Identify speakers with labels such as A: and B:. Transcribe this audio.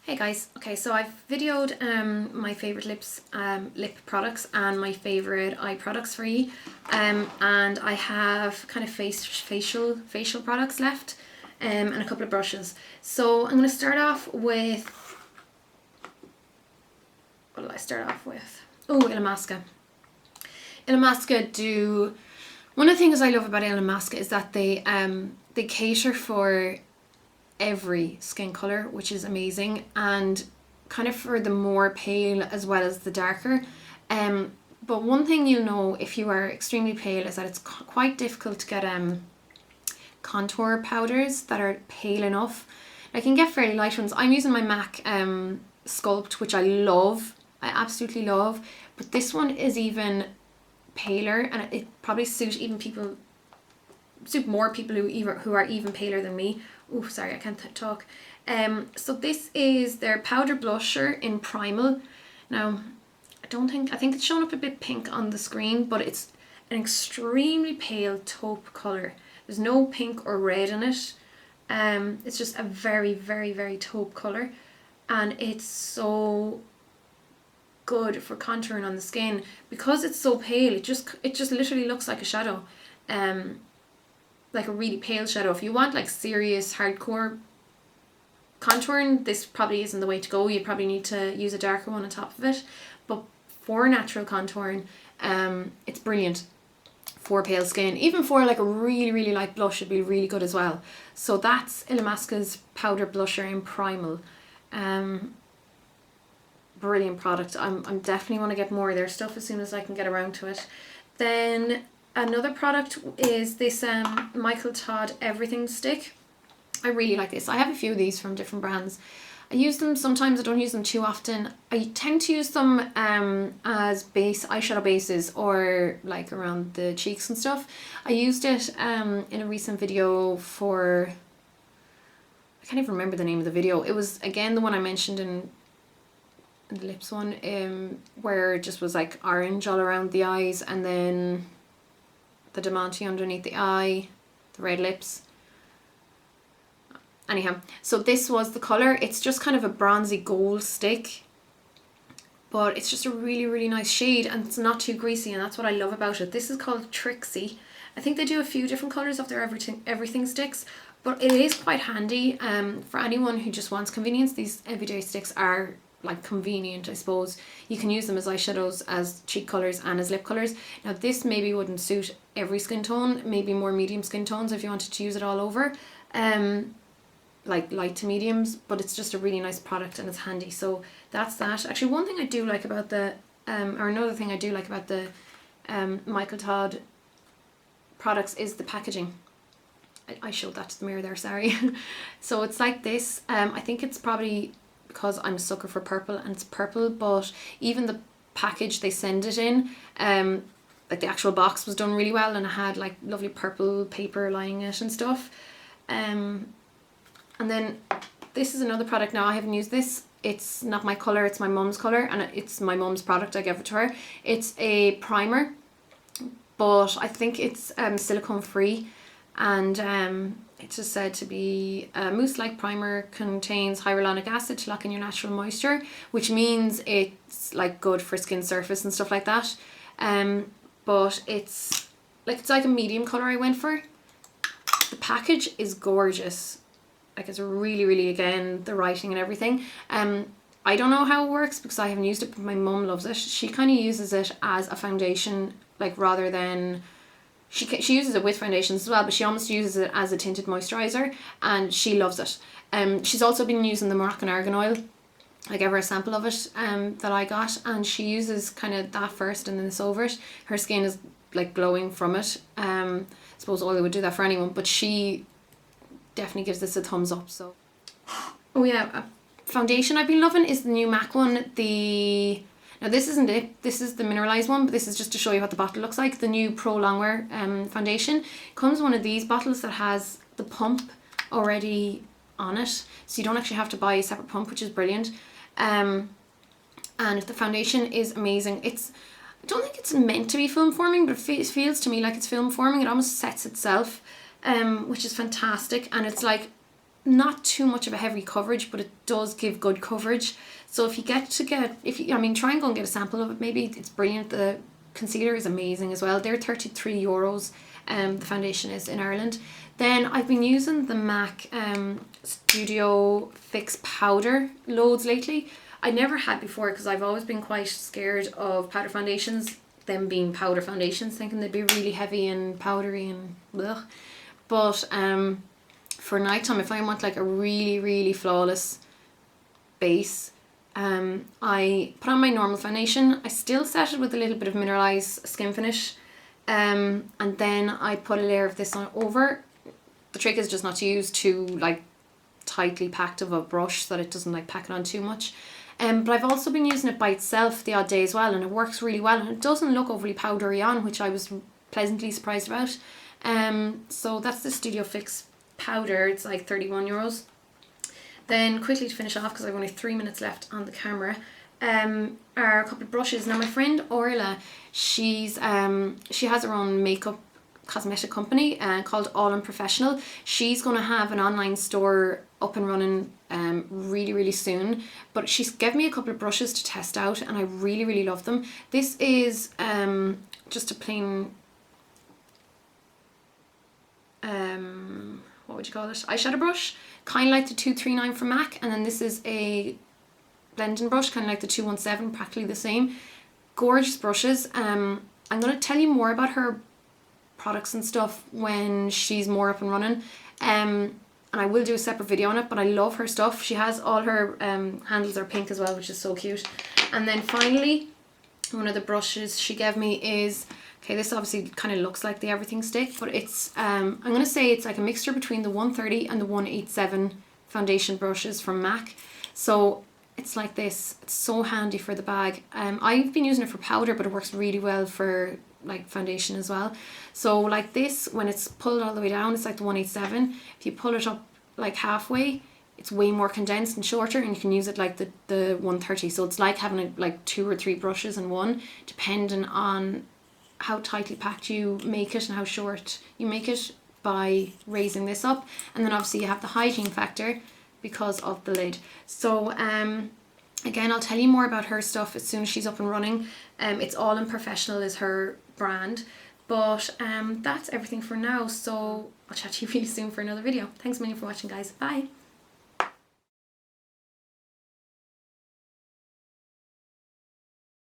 A: Hey guys, okay, so I've videoed my favourite lip products and my favourite eye products for you, and I have kind of facial products left, and a couple of brushes. So I'm going to start off with, what will I start off with? Oh, LetzMakeup. LetzMakeup do, one of the things I love about LetzMakeup is that they cater for every skin color, which is amazing, and kind of for the more pale as well as the darker. But one thing you'll know if you are extremely pale is that it's quite difficult to get contour powders that are pale enough. I can get fairly light ones. I'm using my MAC Sculpt, which I love. I absolutely love. But this one is even paler, and it probably suit more people who are even paler than me. Oh, sorry, I can't talk. So this is their powder blusher in Primal. Now, I think it's showing up a bit pink on the screen, but it's an extremely pale taupe colour. There's no pink or red in it. It's just a very, very, very taupe colour, and it's so good for contouring on the skin because it's so pale. It just literally looks like a shadow. Like a really pale shadow. If you want like serious hardcore contouring, this probably isn't the way to go. You probably need to use a darker one on top of it, but for natural contouring, it's brilliant for pale skin. Even for like a really, really light blush, it'd be really good as well. So that's LetzMakeup's powder blusher in Primal. Brilliant product. I'm definitely want to get more of their stuff as soon as I can get around to it. Then another product is this Michael Todd Everything Stick. I really like this. I have a few of these from different brands. I use them sometimes. I don't use them too often. I tend to use them as eyeshadow bases, or like around the cheeks and stuff. I used it in a recent video for, I can't even remember the name of the video. It was again the one I mentioned in the lips one, where it just was like orange all around the eyes, and then the diamante underneath the eye, the red lips. Anyhow, so this was the colour. It's just kind of a bronzy gold stick, but it's just a really, really nice shade, and it's not too greasy, and that's what I love about it. This is called Trixie. I think they do a few different colours of their everything sticks, but it is quite handy for anyone who just wants convenience. These everyday sticks are like convenient, I suppose. You can use them as eyeshadows, as cheek colours, and as lip colours. Now this maybe wouldn't suit every skin tone, maybe more medium skin tones if you wanted to use it all over, like light to mediums, but it's just a really nice product and it's handy. So that's that. Actually, one thing I do like about the another thing I do like about the Michael Todd products is the packaging. I showed that to the mirror there, sorry. So it's like this. I think it's probably because I'm a sucker for purple and it's purple, but even the package they send it in, like the actual box was done really well, and it had like lovely purple paper lining it and stuff. And then this is another product. Now I haven't used this. It's not my colour, it's my mum's colour, and it's my mum's product. I gave it to her. It's a primer, but I think it's silicone free, and it's just said to be a mousse-like primer, contains hyaluronic acid to lock in your natural moisture, which means it's like good for skin surface and stuff like that. But it's like a medium colour I went for. The package is gorgeous. Like it's really, really, again, the writing and everything. I don't know how it works because I haven't used it, but my mum loves it. She kind of uses it as a foundation, like rather than, she uses it with foundations as well, but she almost uses it as a tinted moisturiser, and she loves it. She's also been using the Moroccan Argan Oil. I gave her a sample of it that I got, and she uses kind of that first and then this over it. Her skin is like glowing from it. I suppose oil would do that for anyone, but she definitely gives this a thumbs up. So, oh yeah, a foundation I've been loving is the new MAC one. Now this isn't it, this is the mineralized one, but this is just to show you what the bottle looks like. The new Pro Longwear foundation comes in one of these bottles that has the pump already on it, so you don't actually have to buy a separate pump, which is brilliant. And the foundation is amazing. I don't think it's meant to be film forming, but it feels to me like it's film forming. It almost sets itself, which is fantastic, and it's like not too much of a heavy coverage, but it does give good coverage. So if you try and go and get a sample of it, maybe it's brilliant. The concealer is amazing as well. They're €33. The foundation is in Ireland. Then I've been using the MAC Studio Fix powder loads lately. I never had before because I've always been quite scared of powder foundations, them being powder foundations, thinking they'd be really heavy and powdery and blech. But for nighttime, if I want like a really, really flawless base, I put on my normal foundation. I still set it with a little bit of mineralized skin finish, and then I put a layer of this on over. The trick is just not to use too like tightly packed of a brush so that it doesn't like pack it on too much. But I've also been using it by itself the odd day as well, and it works really well, and it doesn't look overly powdery on, which I was pleasantly surprised about. So that's the Studio Fix powder. It's like €31. Then quickly to finish off, because I've only 3 minutes left on the camera, are a couple of brushes. Now my friend Orla, she has her own makeup cosmetic company called All In Professional. She's going to have an online store up and running really, really soon, but she's given me a couple of brushes to test out, and I really, really love them. This is just a plain what would you call it, eyeshadow brush, kind of like the 239 from MAC, and then this is a blending brush, kind of like the 217, practically the same. Gorgeous brushes. I'm going to tell you more about her products and stuff when she's more up and running, and I will do a separate video on it, but I love her stuff. She has all her handles are pink as well, which is so cute. And then finally, one of the brushes she gave me is, okay, this obviously kind of looks like the everything stick, but it's I'm going to say it's like a mixture between the 130 and the 187 foundation brushes from MAC. So it's like this. It's so handy for the bag. I've been using it for powder, but it works really well for like foundation as well. So like this, when it's pulled all the way down, it's like the 187. If you pull it up like halfway, it's way more condensed and shorter, and you can use it like the 130. So it's like having like 2 or 3 brushes in one, depending on how tightly packed you make it and how short you make it by raising this up. And then obviously you have the hygiene factor because of the lid. So again, I'll tell you more about her stuff as soon as she's up and running. It's All In Professional is her brand, but that's everything for now. So I'll chat to you really soon for another video. Thanks a million for watching, guys. Bye.